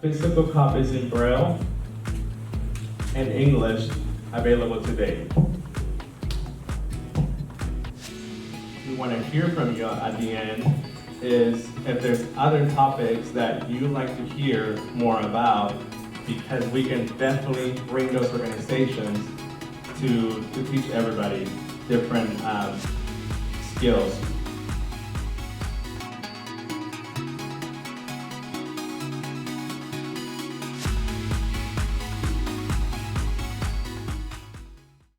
physical copies in Braille and English available today. We want to hear from you at the end is if there's other topics that you'd like to hear more about, because we can definitely bring those organizations to teach everybody different skills